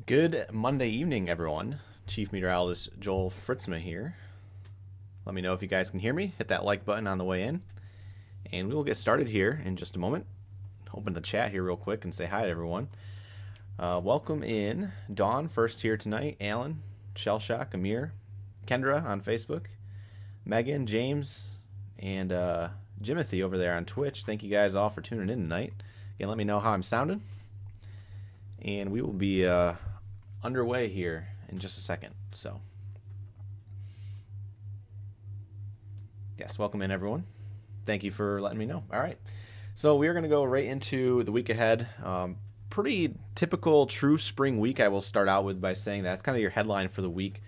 Good Monday evening, everyone. Chief Meteorologist Joel Fritzma here. Let me know if you guys can hear me. Hit that like button on the way in. And we will get started here in just a moment. Open the chat here real quick and say hi to everyone. Welcome in Dawn, first here tonight. Alan, Shellshock, Amir, Kendra on Facebook, Megan, James, and Jimothy over there on Twitch. Thank you guys all for tuning in tonight. Again, let me know how I'm sounding. And we will be underway here in just a second. So, yes, welcome in, everyone. Thank you for letting me know. All right. So we are going to go right into the week ahead. Pretty typical true spring week, I will start out with by saying that's kind of your headline for the week.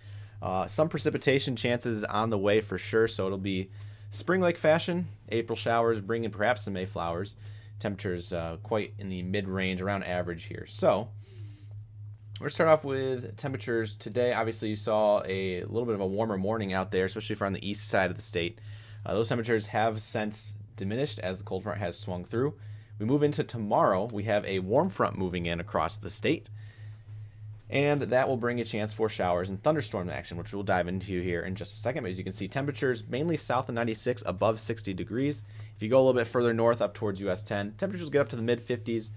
Some precipitation chances on the way for sure, so it'll be spring-like fashion. April showers bringing perhaps some May flowers. Temperatures quite in the mid-range, around average here. So we're going to start off with temperatures today. Obviously, you saw a little bit of a warmer morning out there, especially for on the east side of the state. Those temperatures have since diminished as the cold front has swung through. We move into tomorrow. We have a warm front moving in across the state, and that will bring a chance for showers and thunderstorm action, which we'll dive into here in just a second. But as you can see, temperatures mainly south of 96, above 60 degrees. If you go a little bit further north up towards US 10, temperatures will get up to the mid-50s.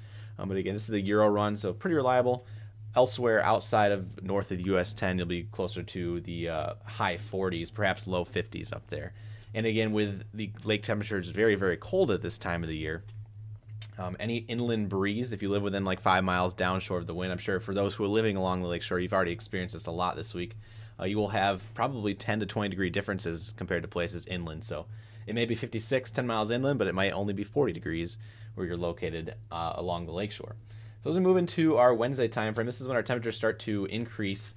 But again, this is the Euro run, so pretty reliable. Elsewhere outside of north of US 10, you'll be closer to the high 40s, perhaps low 50s up there. And again, with the lake temperatures very, very cold at this time of the year, any inland breeze, if you live within like 5 miles downshore of the wind, I'm sure for those who are living along the lakeshore, you've already experienced this a lot this week. You will have probably 10 to 20 degree differences compared to places inland. So it may be 56, 10 miles inland, but it might only be 40 degrees where you're located along the lakeshore. So as we move into our Wednesday time frame, this is when our temperatures start to increase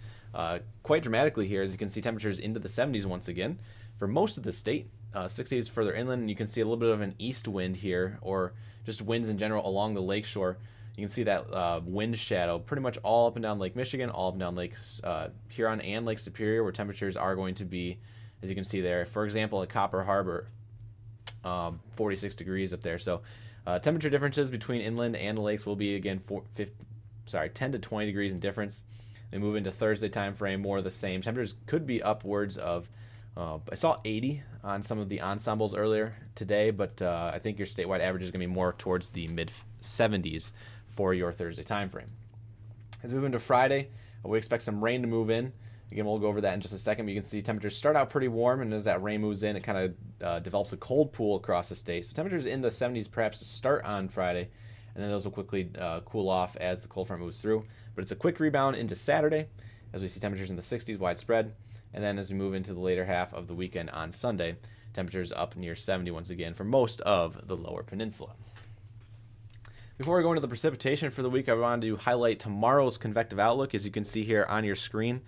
quite dramatically here. As you can see, temperatures into the 70s once again for most of the state. 60s further inland, and you can see a little bit of an east wind here, or just winds in general along the lakeshore. You can see that wind shadow pretty much all up and down Lake Michigan, all up and down Lake Huron and Lake Superior, where temperatures are going to be, as you can see there, for example, at Copper Harbor, 46 degrees up there. So temperature differences between inland and the lakes will be, again, 10 to 20 degrees in difference. They move into Thursday time frame, more of the same. Temperatures could be upwards of I saw 80 on some of the ensembles earlier today, but I think your statewide average is going to be more towards the mid-70s for your Thursday time frame. As we move into Friday, we expect some rain to move in. Again, we'll go over that in just a second, but you can see temperatures start out pretty warm, and as that rain moves in, it kind of develops a cold pool across the state. So temperatures in the 70s perhaps to start on Friday, and then those will quickly cool off as the cold front moves through. But it's a quick rebound into Saturday, as we see temperatures in the 60s widespread. And then as we move into the later half of the weekend on Sunday, temperatures up near 70 once again for most of the lower peninsula. Before we go into the precipitation for the week, I wanted to highlight tomorrow's convective outlook. As you can see here on your screen,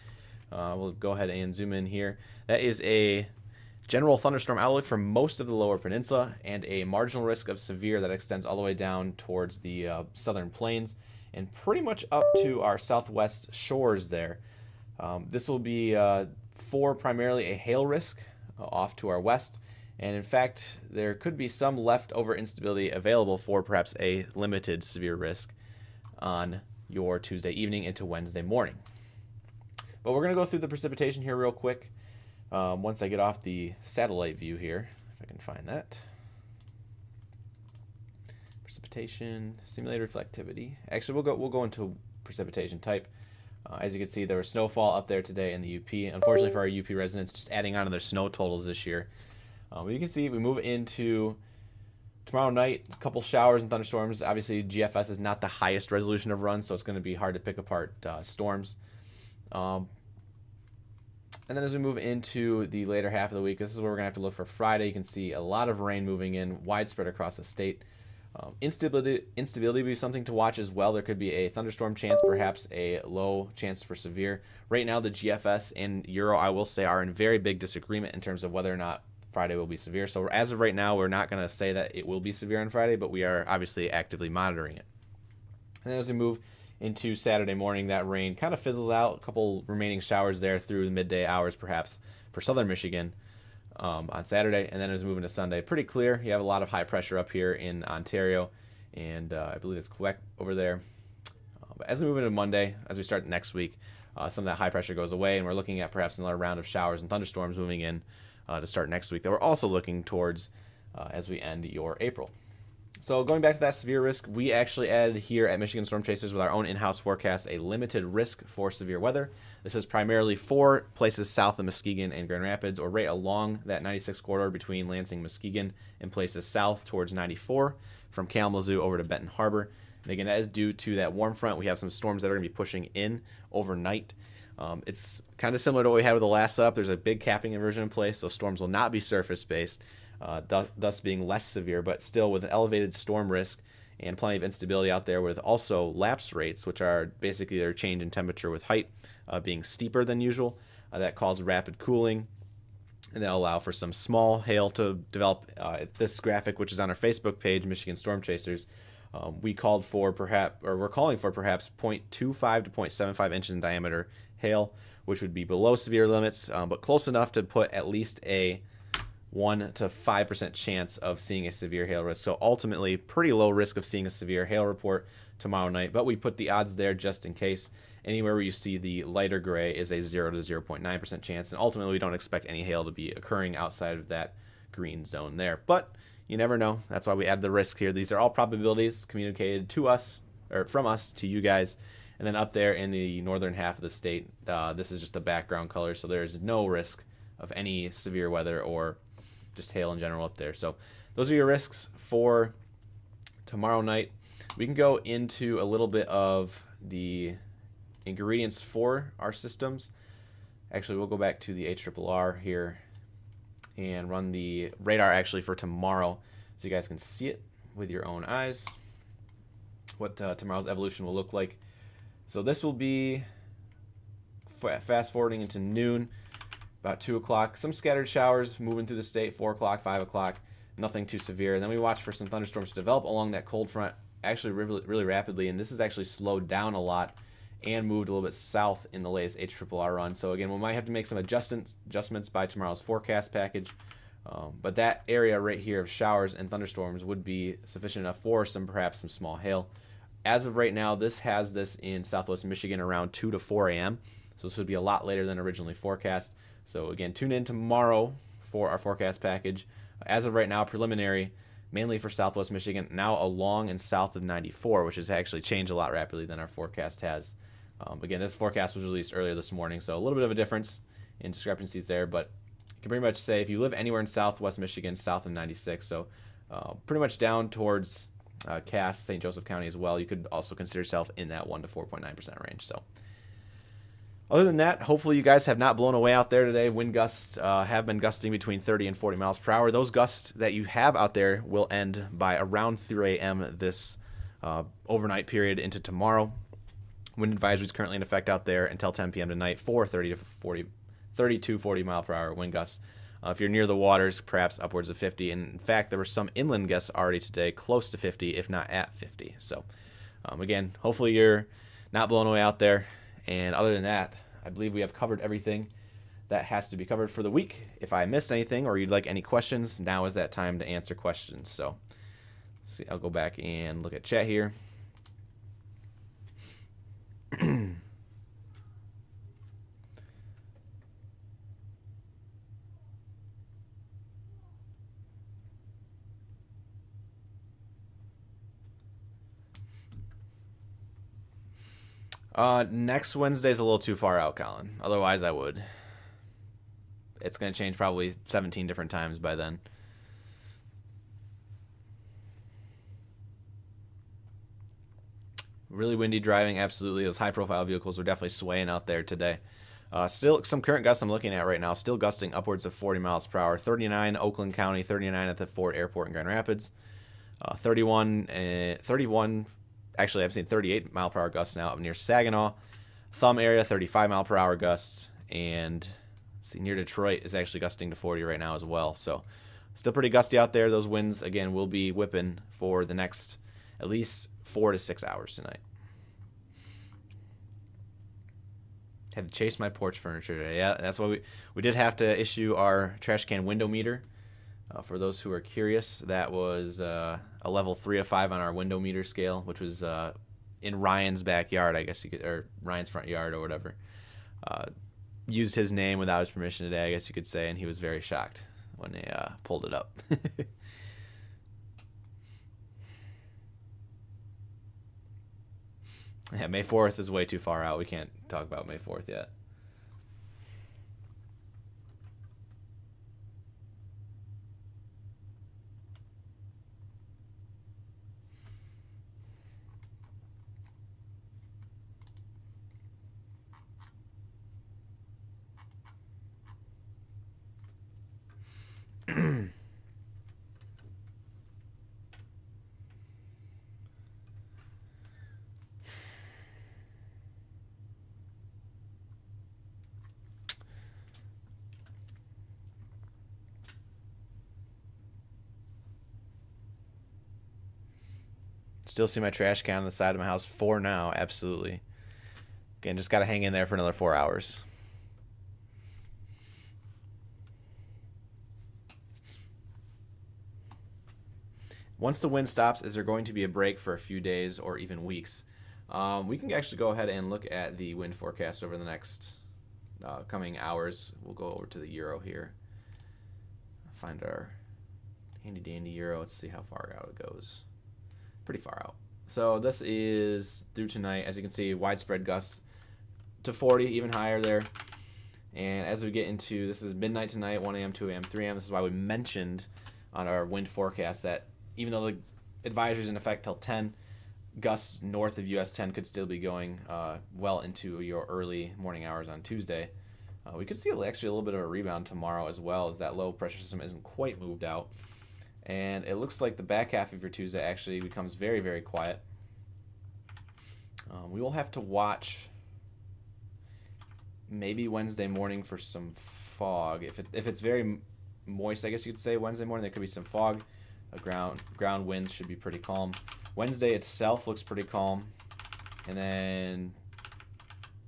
we'll go ahead and zoom in here. That is a general thunderstorm outlook for most of the lower peninsula and a marginal risk of severe that extends all the way down towards the southern plains and pretty much up to our southwest shores there. This will be for primarily a hail risk off to our west, and in fact there could be some leftover instability available for perhaps a limited severe risk on your Tuesday evening into Wednesday morning. But we're going to go through the precipitation here real quick once I get off the satellite view here, if I can find that. Precipitation, simulated reflectivity. Actually, we'll go into precipitation type. As you can see, there was snowfall up there today in the UP. Unfortunately for our UP residents, just adding on to their snow totals this year. But you can see we move into tomorrow night, a couple showers and thunderstorms. Obviously, GFS is not the highest resolution of runs, so it's going to be hard to pick apart storms. And then as we move into the later half of the week, this is where we're going to have to look for Friday. You can see a lot of rain moving in, widespread across the state. Instability will be something to watch as well. There could be a thunderstorm chance, perhaps a low chance for severe. Right now, the GFS and Euro, I will say, are in very big disagreement in terms of whether or not Friday will be severe. So as of right now, we're not going to say that it will be severe on Friday, but we are obviously actively monitoring it. And then as we move into Saturday morning, that rain kind of fizzles out. A couple remaining showers there through the midday hours, perhaps, for southern Michigan. On Saturday, and then as we move into Sunday, pretty clear. You have a lot of high pressure up here in Ontario, and I believe it's Quebec over there. But as we move into Monday, as we start next week, some of that high pressure goes away, and we're looking at perhaps another round of showers and thunderstorms moving in to start next week that we're also looking towards as we end your April. So going back to that severe risk, we actually added here at Michigan Storm Chasers with our own in-house forecast a limited risk for severe weather. This is primarily for places south of Muskegon and Grand Rapids, or right along that 96 corridor between Lansing and Muskegon, and places south towards 94 from Kalamazoo over to Benton Harbor. And again, that is due to that warm front. We have some storms that are going to be pushing in overnight. It's kind of similar to what we had with the last setup. There's a big capping inversion in place, so storms will not be surface-based, thus being less severe, but still with an elevated storm risk and plenty of instability out there, with also lapse rates, which are basically their change in temperature with height being steeper than usual. That causes rapid cooling, and that'll allow for some small hail to develop. This graphic, which is on our Facebook page, Michigan Storm Chasers, we're calling for perhaps 0.25 to 0.75 inches in diameter hail, which would be below severe limits, but close enough to put at least a 1 to 5% chance of seeing a severe hail risk. So ultimately, pretty low risk of seeing a severe hail report tomorrow night, but we put the odds there just in case. Anywhere where you see the lighter gray is a 0 to 0.9% chance, and ultimately we don't expect any hail to be occurring outside of that green zone there. But you never know. That's why we add the risk here. These are all probabilities communicated to us, or from us to you guys. And then up there in the northern half of the state, this is just the background color, so there's no risk of any severe weather or just hail in general up there. So those are your risks for tomorrow night. We can go into a little bit of the ingredients for our systems. Actually, we'll go back to the HRRR here and run the radar actually for tomorrow so you guys can see it with your own eyes, what tomorrow's evolution will look like. So this will be fast forwarding into noon, about 2 o'clock. Some scattered showers moving through the state, 4 o'clock, 5 o'clock, nothing too severe. And then we watch for some thunderstorms to develop along that cold front actually really rapidly, and this is actually slowed down a lot and moved a little bit south in the latest HRRR run. So again, we might have to make some adjustments by tomorrow's forecast package, but that area right here of showers and thunderstorms would be sufficient enough for perhaps some small hail. As of right now, this has this in southwest Michigan around 2 to 4 a.m., so this would be a lot later than originally forecast. So again, tune in tomorrow for our forecast package. As of right now, preliminary, mainly for southwest Michigan, now along and south of 94, which has actually changed a lot rapidly than our forecast has. Again, this forecast was released earlier this morning, so a little bit of a difference in discrepancies there, but you can pretty much say if you live anywhere in southwest Michigan, south of 96, so pretty much down towards Cass, St. Joseph County as well, you could also consider yourself in that 1 to 4.9% range. So other than that, hopefully you guys have not blown away out there today. Wind gusts have been gusting between 30 and 40 miles per hour. Those gusts that you have out there will end by around 3 a.m. this overnight period into tomorrow. Wind advisory is currently in effect out there until 10 p.m. tonight for 30 to 40 mile per hour wind gusts. If you're near the waters, perhaps upwards of 50. And in fact, there were some inland gusts already today, close to 50, if not at 50. So again, hopefully you're not blown away out there. And other than that, I believe we have covered everything that has to be covered for the week. If I missed anything or you'd like any questions, now is that time to answer questions. So see, I'll go back and look at chat here. Next Wednesday's a little too far out, Colin. Otherwise, I would. It's going to change probably 17 different times by then. Really windy driving, absolutely. Those high-profile vehicles were definitely swaying out there today. Still, some current gusts I'm looking at right now, still gusting upwards of 40 miles per hour. 39 Oakland County, 39 at the Ford Airport in Grand Rapids. 31, actually I've seen 38 mile per hour gusts now up near Saginaw. Thumb area, 35 mile per hour gusts. And see, near Detroit is actually gusting to 40 right now as well. So still pretty gusty out there. Those winds, again, will be whipping for the next at least 4 to 6 hours tonight. Had to chase my porch furniture today. Yeah, that's why we did have to issue our trash can window meter. For those who are curious, that was a level 3 of 5 on our window meter scale, which was in Ryan's backyard, I guess you could, or Ryan's front yard or whatever. Used his name without his permission today, I guess you could say, and he was very shocked when they pulled it up. Yeah, May 4th is way too far out. We can't talk about May 4th yet. Still see my trash can on the side of my house for now, absolutely. Again, just got to hang in there for another 4 hours. Once the wind stops, is there going to be a break for a few days or even weeks? We can actually go ahead and look at the wind forecast over the next coming hours. We'll go over to the Euro here. Find our handy dandy Euro. Let's see how far out it goes. Pretty far out. So this is through tonight. As you can see, widespread gusts to 40, even higher there. And as we get into, this is midnight tonight, 1 a.m., 2 a.m., 3 a.m. This is why we mentioned on our wind forecast that even though the advisory is in effect till 10, gusts north of US 10 could still be going well into your early morning hours on Tuesday. We could see actually a little bit of a rebound tomorrow as well, as that low pressure system isn't quite moved out. And it looks like the back half of your Tuesday actually becomes very, very quiet. We will have to watch maybe Wednesday morning for some fog. If it's very moist, I guess you could say, Wednesday morning there could be some fog. Ground winds should be pretty calm. Wednesday itself looks pretty calm. And then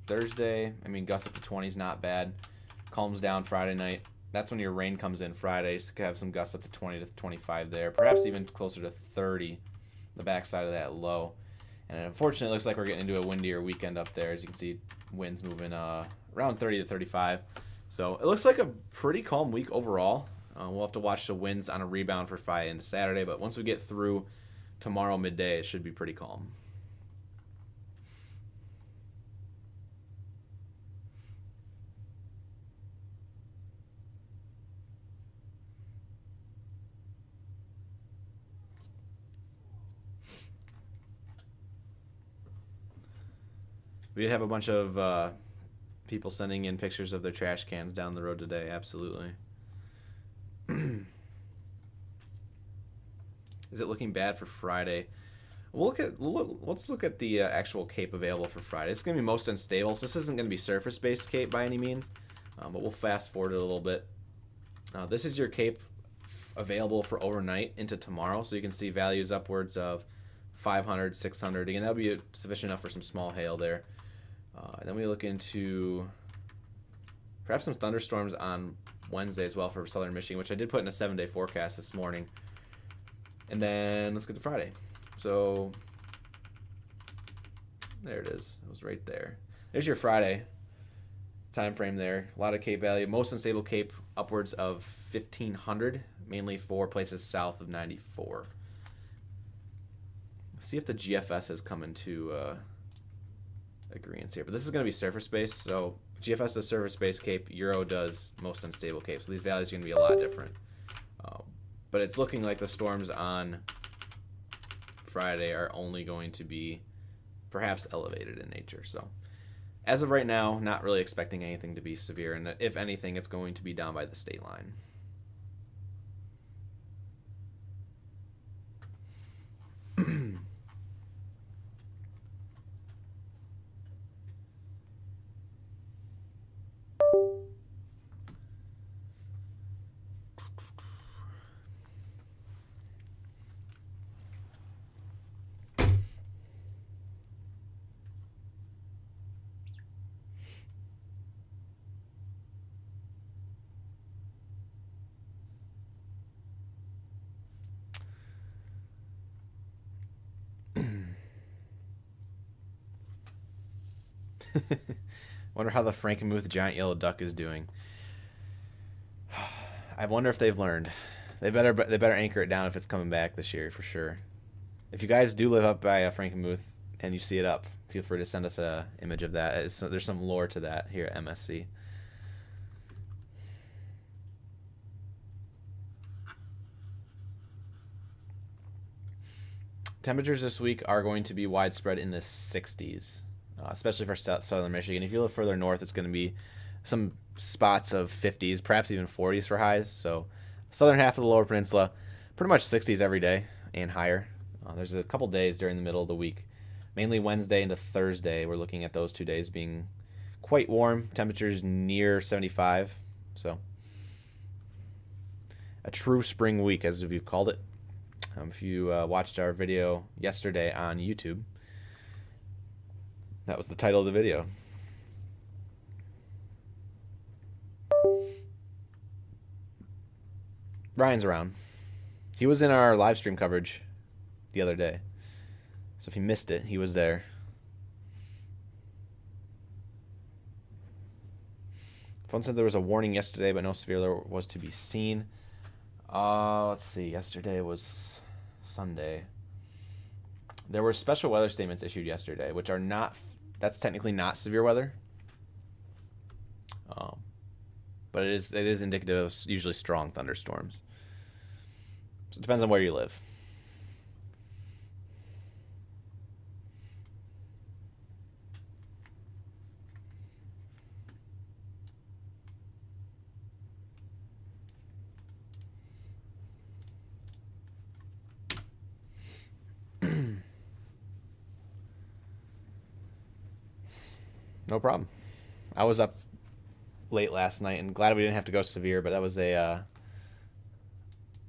Thursday, I mean, gusts up to 20 is not bad. Calms down Friday night. That's when your rain comes in Friday, so you could have some gusts up to 20 to 25 there, perhaps even closer to 30, the backside of that low. And unfortunately, it looks like we're getting into a windier weekend up there. As you can see, winds moving around 30 to 35. So it looks like a pretty calm week overall. We'll have to watch the winds on a rebound for Friday into Saturday, but once we get through tomorrow midday, it should be pretty calm. We did have a bunch of people sending in pictures of their trash cans down the road today. Absolutely. Is it looking bad for Friday? Let's look at the actual cape available for Friday. It's going to be most unstable, so this isn't going to be surface-based cape by any means, but we'll fast forward it a little bit. This is your cape available for overnight into tomorrow, so you can see values upwards of 500, 600. Again, that would be sufficient enough for some small hail there. And then we look into perhaps some thunderstorms on Wednesday as well for southern Michigan, which I did put in a 7-day forecast this morning. And then let's get to Friday. So there it is. It was right there. There's your Friday time frame there. A lot of cape value. Most unstable cape upwards of 1,500, mainly for places south of 94. Let's see if the GFS has come into agreement here. But this is going to be surface-based. So GFS does surface-based cape. Euro does most unstable cape. So these values are going to be a lot different. But it's looking like the storms on Friday are only going to be perhaps elevated in nature. So as of right now, not really expecting anything to be severe. And if anything, it's going to be down by the state line. Wonder how the Frankenmuth giant yellow duck is doing. I wonder if they've learned. They better anchor it down if it's coming back this year for sure. If you guys do live up by Frankenmuth and you see it up, feel free to send us a image of that. There's some lore to that here at MSC. Temperatures this week are going to be widespread in the 60s, especially for southern Michigan. If you live further north, it's going to be some spots of 50s, perhaps even 40s for highs. So southern half of the lower peninsula, pretty much 60s every day and higher. There's a couple days during the middle of the week, mainly Wednesday into Thursday. We're looking at those 2 days being quite warm, temperatures near 75. So a true spring week, as we've called it. If you watched our video yesterday on YouTube, that was the title of the video. Ryan's around. He was in our live stream coverage the other day. So if you missed it, he was there. Phone said there was a warning yesterday, but no severe alert was to be seen. Let's see. Yesterday was Sunday. There were special weather statements issued yesterday, which are not. That's technically not severe weather. But it is indicative of usually strong thunderstorms. So it depends on where you live. No problem. I was up late last night and glad we didn't have to go severe, but that was a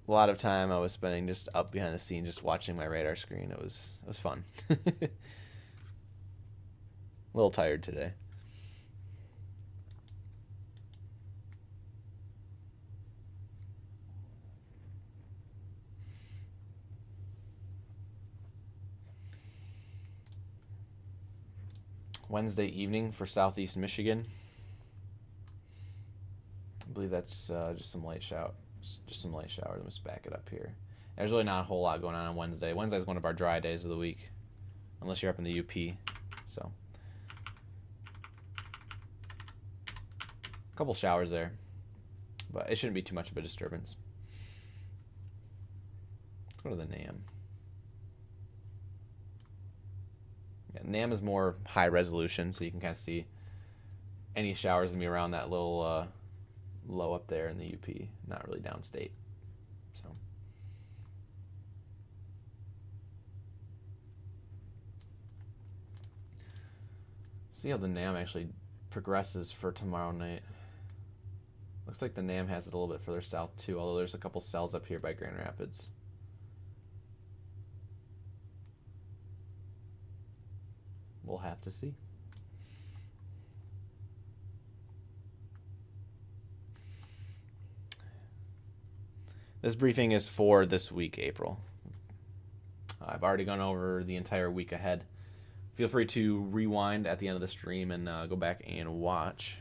lot of time I was spending just up behind the scenes just watching my radar screen. It was fun. A little tired today. Wednesday evening for Southeast Michigan. I believe that's just some light shower. Just some light shower. Let me just back it up here. There's really not a whole lot going on Wednesday. Wednesday is one of our dry days of the week, unless you're up in the UP. So, a couple showers there, but it shouldn't be too much of a disturbance. Let's go to the NAM. Yeah, NAM is more high resolution, so you can kind of see any showers gonna be around that little low up there in the UP, not really downstate. So see how the NAM actually progresses for tomorrow night. Looks like the NAM has it a little bit further south too, although there's a couple cells up here by Grand Rapids. We'll have to see. This briefing is for this week, April. I've already gone over the entire week ahead. Feel free to rewind at the end of the stream and go back and watch.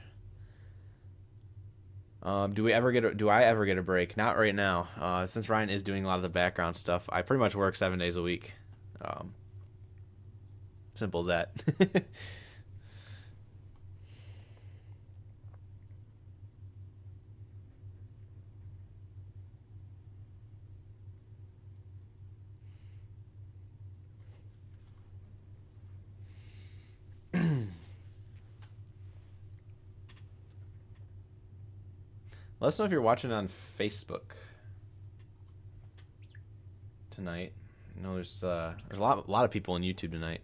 Do I ever get a break? Not right now. Since Ryan is doing a lot of the background stuff, I pretty much work 7 days a week. Simple as that. Let us know if you're watching on Facebook tonight. You know, there's a lot of people on YouTube tonight.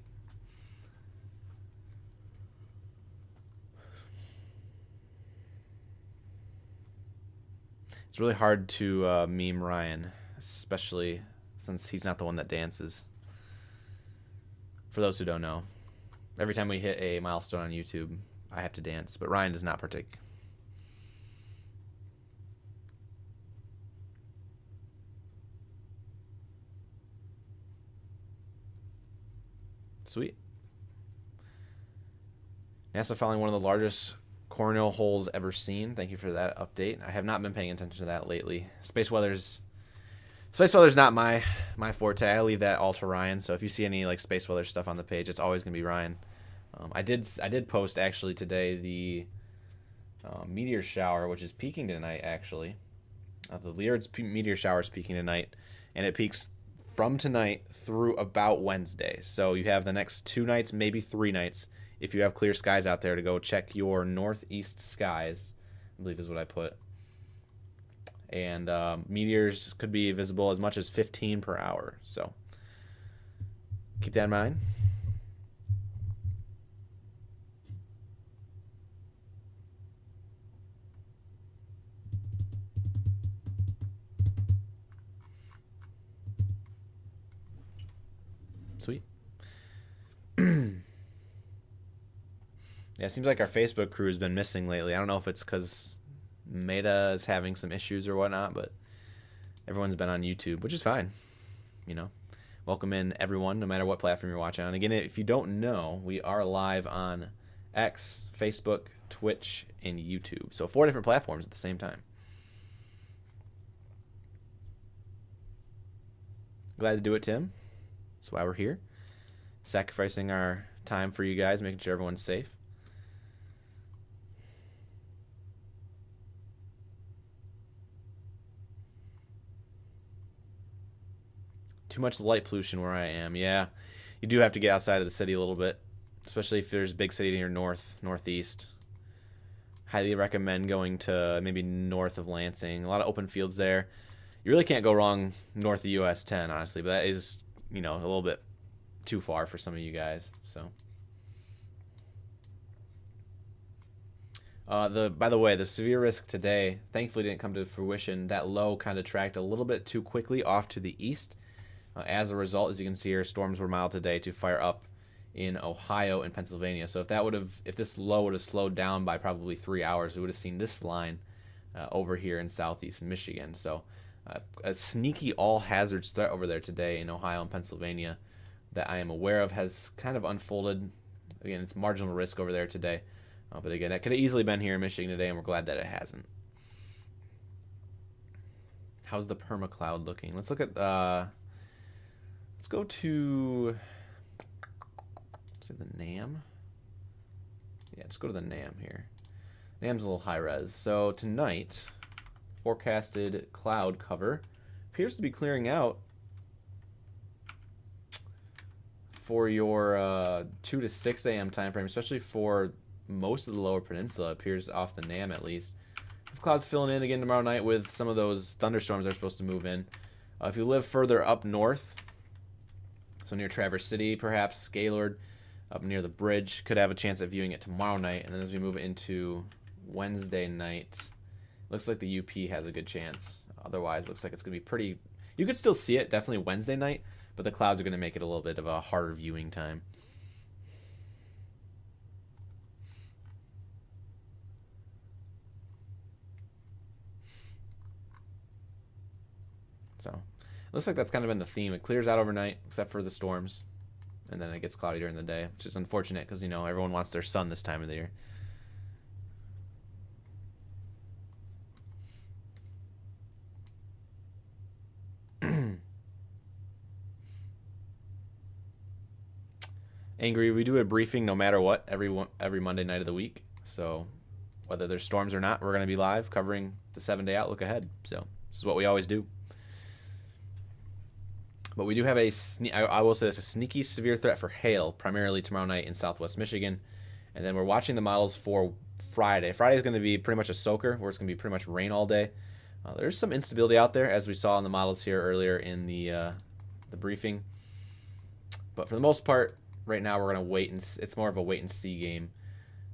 It's really hard to meme Ryan, especially since he's not the one that dances. For those who don't know, every time we hit a milestone on YouTube, I have to dance, but Ryan does not partake. Sweet. NASA following one of the largest coronal holes ever seen. Thank you for that update. I have not been paying attention to that lately. Space weather's not my forte. I leave that all to Ryan. So if you see any like space weather stuff on the page, it's always gonna be Ryan. I did post actually today the meteor shower, which is peaking tonight actually. The Lyrd's meteor shower is peaking tonight, and it peaks from tonight through about Wednesday. So you have the next 2 nights, maybe 3 nights, if you have clear skies out there, to go check your northeast skies, I believe is what I put. And meteors could be visible as much as 15 per hour. So keep that in mind. Sweet. Yeah, it seems like our Facebook crew has been missing lately. I don't know if it's because Meta is having some issues or whatnot, but everyone's been on YouTube, which is fine. You know, welcome in everyone, no matter what platform you're watching on. Again, if you don't know, we are live on X, Facebook, Twitch, and YouTube. So 4 different platforms at the same time. Glad to do it, Tim. That's why we're here. Sacrificing our time for you guys, making sure everyone's safe. Too much light pollution where I am. Yeah, you do have to get outside of the city a little bit, especially if there's a big city in your northeast. Highly recommend going to maybe north of Lansing. A lot of open fields there. You really can't go wrong north of US 10, honestly, but that is, you know, a little bit too far for some of you guys. So, by the way, the severe risk today thankfully didn't come to fruition. That low kind of tracked a little bit too quickly off to the east. As a result, as you can see here, storms were mild today to fire up in Ohio and Pennsylvania. So if this low would have slowed down by probably 3 hours, we would have seen this line over here in southeast Michigan. So a sneaky all hazards threat over there today in Ohio and Pennsylvania that I am aware of has kind of unfolded. Again, it's marginal risk over there today. But again, that could have easily been here in Michigan today, and we're glad that it hasn't. How's the permacloud looking? Let's look at let's go to the NAM. Yeah, let's go to the NAM here. NAM's a little high res. So tonight, forecasted cloud cover appears to be clearing out for your 2 to 6 a.m. time frame, especially for most of the lower peninsula. It appears off the NAM at least. If clouds filling in again tomorrow night with some of those thunderstorms that are supposed to move in. If you live further up north, so near Traverse City, perhaps Gaylord, up near the bridge, could have a chance at viewing it tomorrow night. And then as we move into Wednesday night, looks like the UP has a good chance. Otherwise, looks like it's going to be pretty... You could still see it, definitely Wednesday night, but the clouds are going to make it a little bit of a harder viewing time. So, it looks like that's kind of been the theme. It clears out overnight, except for the storms, and then it gets cloudy during the day, which is unfortunate because, you know, everyone wants their sun this time of the year. Angry, we do a briefing no matter what every Monday night of the week. So whether there's storms or not, we're going to be live covering the 7-day outlook ahead. So this is what we always do. But we do have I will say this, a sneaky severe threat for hail, primarily tomorrow night in southwest Michigan. And then we're watching the models for Friday. Friday is going to be pretty much a soaker, where it's going to be pretty much rain all day. There's some instability out there, as we saw in the models here earlier in the briefing. But for the most part, right now we're going to wait, and it's more of a wait-and-see game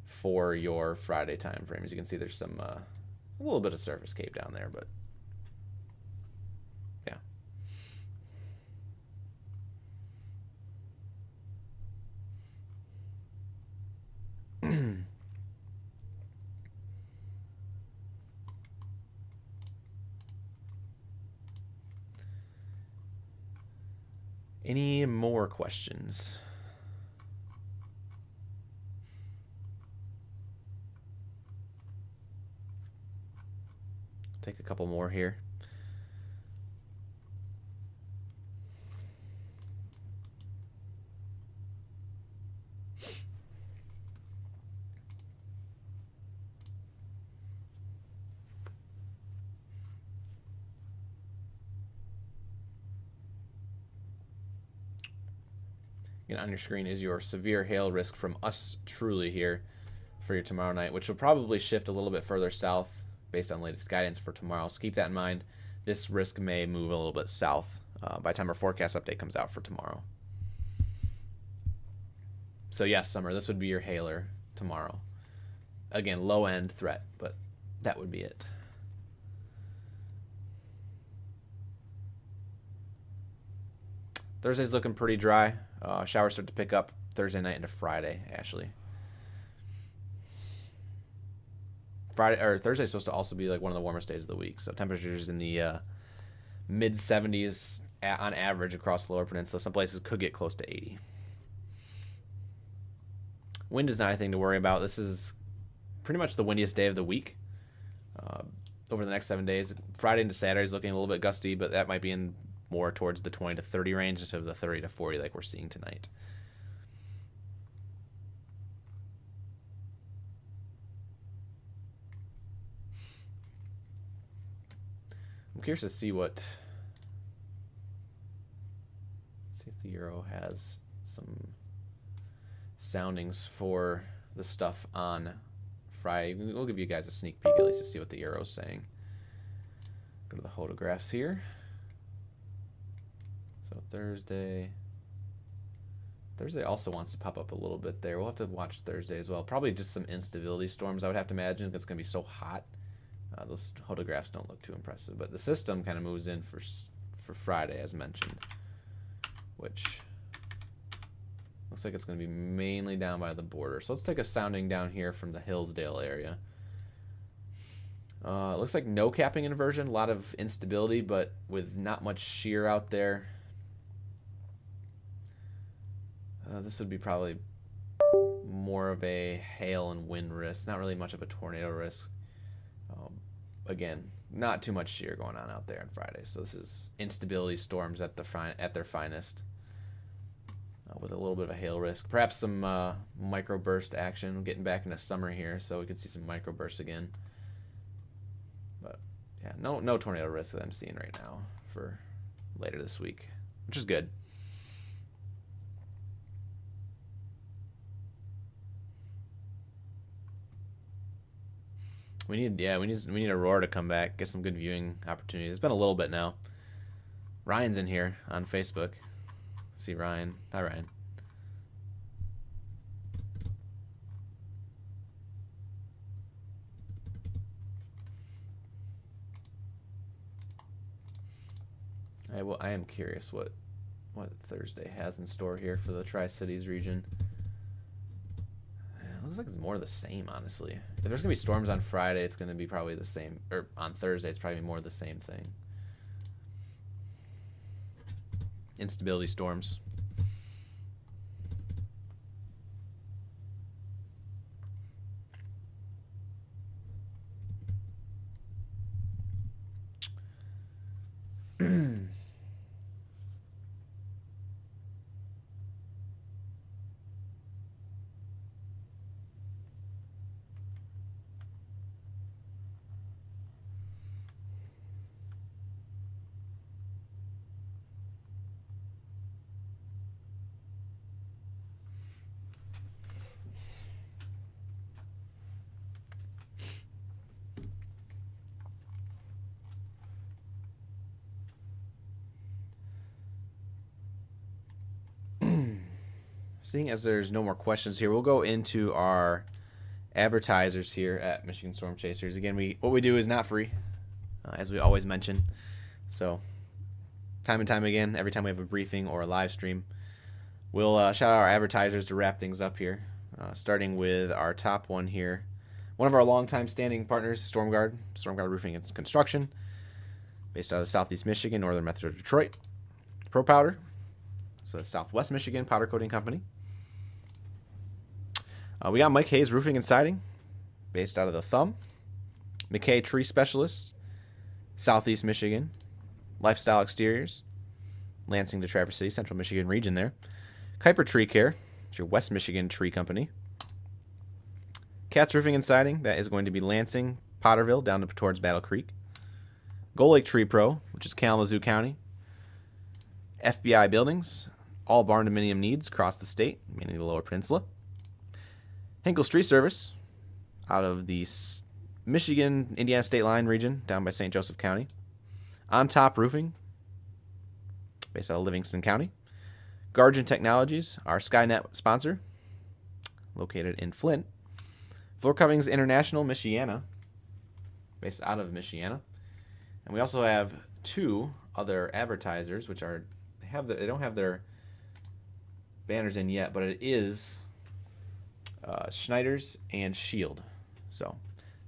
for your Friday time frame. As you can see, there's some a little bit of surface cape down there, but yeah. Any more questions? take a couple more here. On your screen is your severe hail risk from us truly here for your tomorrow night, which will probably shift a little bit further south based on latest guidance for tomorrow. So keep that in mind. This risk may move a little bit south by the time our forecast update comes out for tomorrow. So yes, Summer, this would be your hailer tomorrow. Again, low end threat, but that would be it. Thursday's looking pretty dry. Showers start to pick up Thursday night into Friday, Ashley. Thursday's supposed to also be like one of the warmest days of the week. So temperatures in the mid 70s on average across the Lower Peninsula. Some places could get close to 80. Wind is not anything to worry about. This is pretty much the windiest day of the week. Over the next 7 days, Friday into Saturday is looking a little bit gusty, but that might be in more towards the 20 to 30 range instead of the 30 to 40 like we're seeing tonight. I'm curious to see if the Euro has some soundings for the stuff on Friday. We'll give you guys a sneak peek at least to see what the Euro's saying. Go to the photographs here. So Thursday also wants to pop up a little bit there. We'll have to watch Thursday as well. Probably just some instability storms, I would have to imagine, because it's going to be so hot. Those photographs don't look too impressive. But the system kind of moves in for Friday, as mentioned, which looks like it's going to be mainly down by the border. So let's take a sounding down here from the Hillsdale area. It looks like no capping inversion, a lot of instability, but with not much shear out there. This would be probably more of a hail and wind risk, not really much of a tornado risk. Again, not too much shear going on out there on Friday. So this is instability storms at their finest, with a little bit of a hail risk. Perhaps some microburst action. We're getting back into summer here, so we could see some microbursts again. But yeah, no tornado risk that I'm seeing right now for later this week, which is good. We need Aurora to come back, get some good viewing opportunities. It's been a little bit now. Ryan's in here on Facebook. See Ryan. Hi, Ryan. I am curious what Thursday has in store here for the Tri-Cities region. It looks like it's more of the same, honestly. If there's going to be storms on Friday, it's going to be probably the same. Or on Thursday, it's probably more of the same thing. Instability storms. Seeing as there's no more questions here, we'll go into our advertisers here at Michigan Storm Chasers. Again, what we do is not free, as we always mention. So time and time again, every time we have a briefing or a live stream, we'll shout out our advertisers to wrap things up here, starting with our top one here. One of our longtime standing partners, StormGuard Roofing and Construction, based out of Southeast Michigan, Northern Metro Detroit. Pro Powder, it's a Southwest Michigan powder coating company. We got Mike Hayes Roofing and Siding, based out of the Thumb. McKay Tree Specialists, Southeast Michigan, Lifestyle Exteriors, Lansing to Traverse City, Central Michigan region there. Kuiper Tree Care, it's your West Michigan tree company. Katz Roofing and Siding, that is going to be Lansing, Potterville, down towards Battle Creek. Gold Lake Tree Pro, which is Kalamazoo County. FBI Buildings, all barn dominium needs across the state, mainly the Lower Peninsula. Hinkle Street Service, out of the Michigan-Indiana state line region, down by St. Joseph County. On Top Roofing, based out of Livingston County. Guardian Technologies, our Skynet sponsor, located in Flint. Floor Coverings International, Michiana, based out of Michiana. And we also have two other advertisers, which are they don't have their banners in yet, but it is Schneider's and Shield. So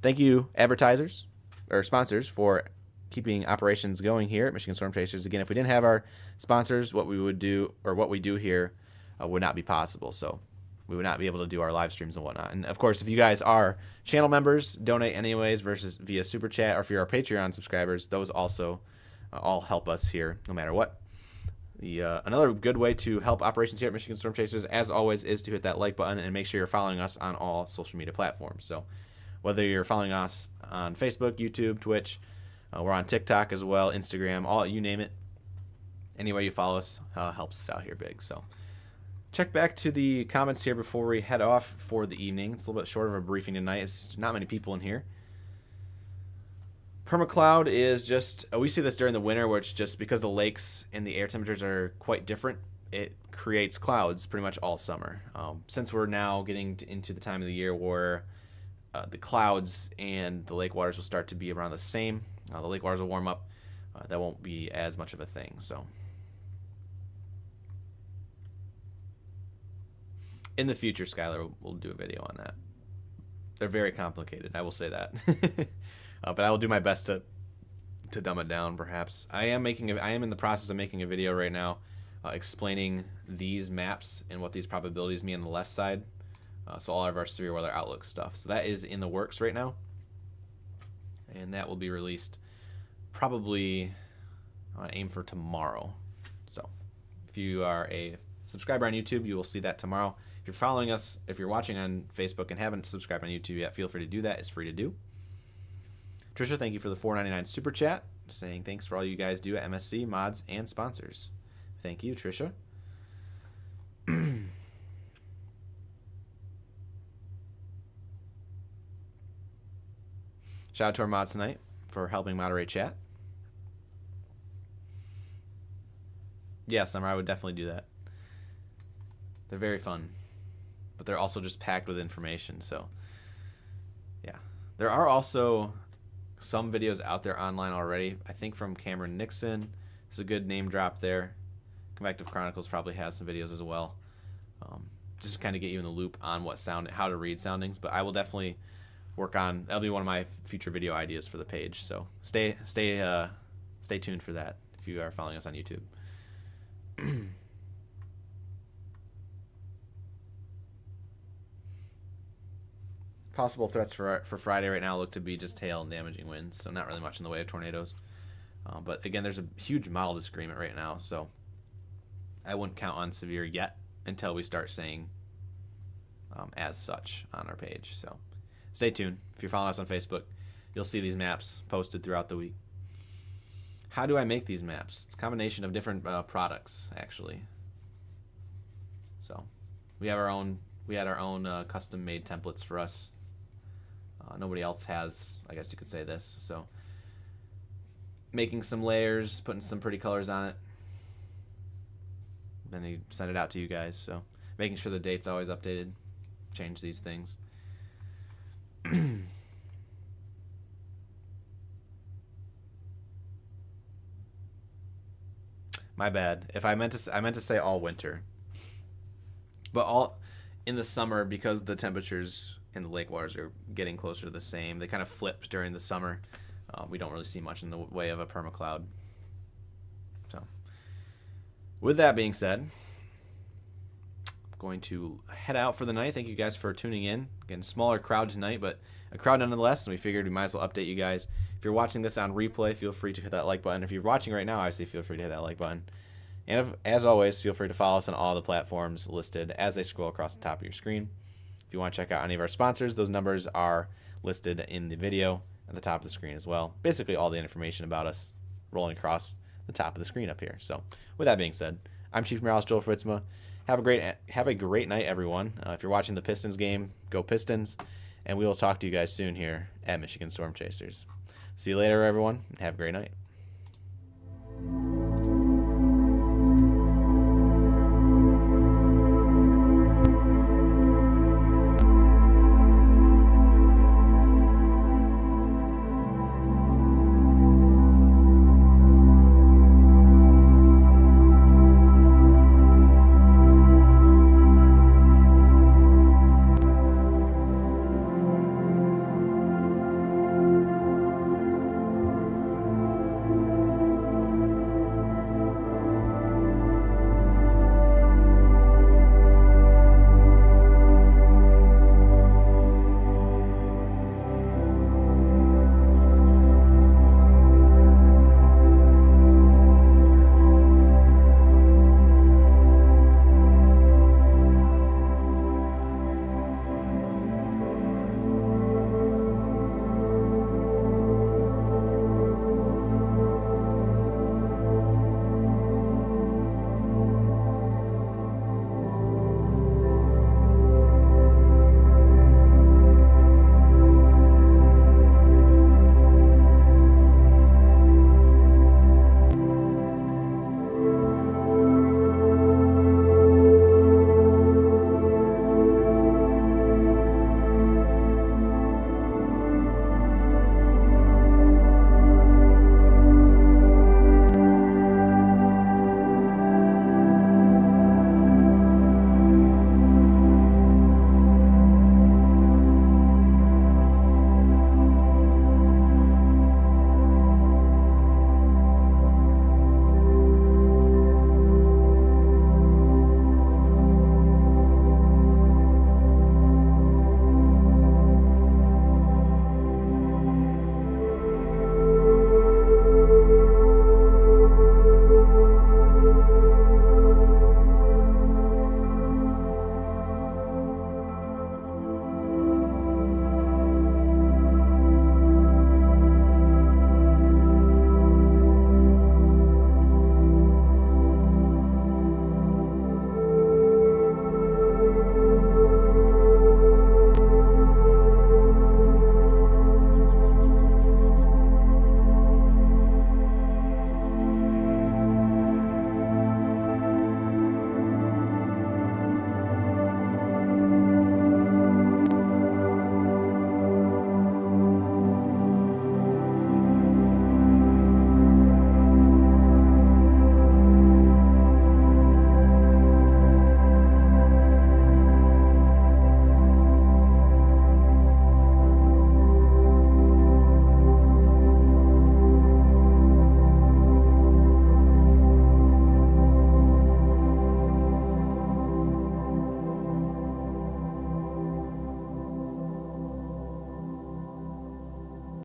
thank you, advertisers or sponsors, for keeping operations going here at Michigan Storm Chasers. Again, if we didn't have our sponsors, what we would do, or what we do here, would not be possible. So we would not be able to do our live streams and whatnot. And of course, if you guys are channel members, donate anyways versus via Super Chat, or if you're our Patreon subscribers, those also all help us here no matter what. Another good way to help operations here at Michigan Storm Chasers, as always, is to hit that like button and make sure you're following us on all social media platforms. So whether you're following us on Facebook, YouTube, Twitch, we're on TikTok as well, Instagram, all, you name it. Any way you follow us helps us out here big. So check back to the comments here before we head off for the evening. It's a little bit short of a briefing tonight. It's not many people in here. Permacloud is just, we see this during the winter, where it's just because the lakes and the air temperatures are quite different, it creates clouds pretty much all summer. Since we're now getting into the time of the year where the clouds and the lake waters will start to be around the same, the lake waters will warm up, that won't be as much of a thing. So in the future, Skylar will do a video on that. They're very complicated, I will say that. But I will do my best to dumb it down, perhaps. I am in the process of making a video right now explaining these maps and what these probabilities mean on the left side. So all of our severe weather outlook stuff. So that is in the works right now. And that will be released probably, aim for tomorrow. So if you are a subscriber on YouTube, you will see that tomorrow. If you're following us, if you're watching on Facebook and haven't subscribed on YouTube yet, feel free to do that. It's free to do. Trisha, thank you for the $4.99 super chat, saying thanks for all you guys do at MSC, mods, and sponsors. Thank you, Trisha. Shout out to our mods tonight for helping moderate chat. Yeah, Summer, I would definitely do that. They're very fun, but they're also just packed with information. So, yeah. There are also some videos out there online already. I think from Cameron Nixon. It's a good name drop there. Convective Chronicles probably has some videos as well. Just to kind of get you in the loop on how to read soundings. But I will definitely work on, that'll be one of my future video ideas for the page. So stay tuned for that if you are following us on YouTube. Possible threats for Friday right now look to be just hail and damaging winds, so not really much in the way of tornadoes. But again, there's a huge model disagreement right now, so I wouldn't count on severe yet until we start saying as such on our page. So stay tuned. If you're following us on Facebook, you'll see these maps posted throughout the week. How do I make these maps? It's a combination of different products, actually. So we had our own custom-made templates for us. Nobody else has, I guess you could say this. So making some layers, putting some pretty colors on it. Then he send it out to you guys. So making sure the date's always updated. Change these things. My bad. If I meant to say all winter. But all in the summer, because the temperatures in the lake waters are getting closer to the same, they kind of flip during the summer. We don't really see much in the way of a permacloud. So, with that being said, I'm going to head out for the night. Thank you guys for tuning in. Again, smaller crowd tonight, but a crowd nonetheless, and we figured we might as well update you guys. If If you're watching this on replay, feel free to hit that like button. If you're watching right now, obviously feel free to hit that like button. And as always, feel free to follow us on all the platforms listed as they scroll across the top of your screen. If you want to check out any of our sponsors, those numbers are listed in the video at the top of the screen as well. Basically all the information about us rolling across the top of the screen up here. So with that being said, I'm Chief Morales Joel Fritzma. Have a great night, everyone. If you're watching the Pistons game, go Pistons. And we will talk to you guys soon here at Michigan Storm Chasers. See you later, everyone, and have a great night.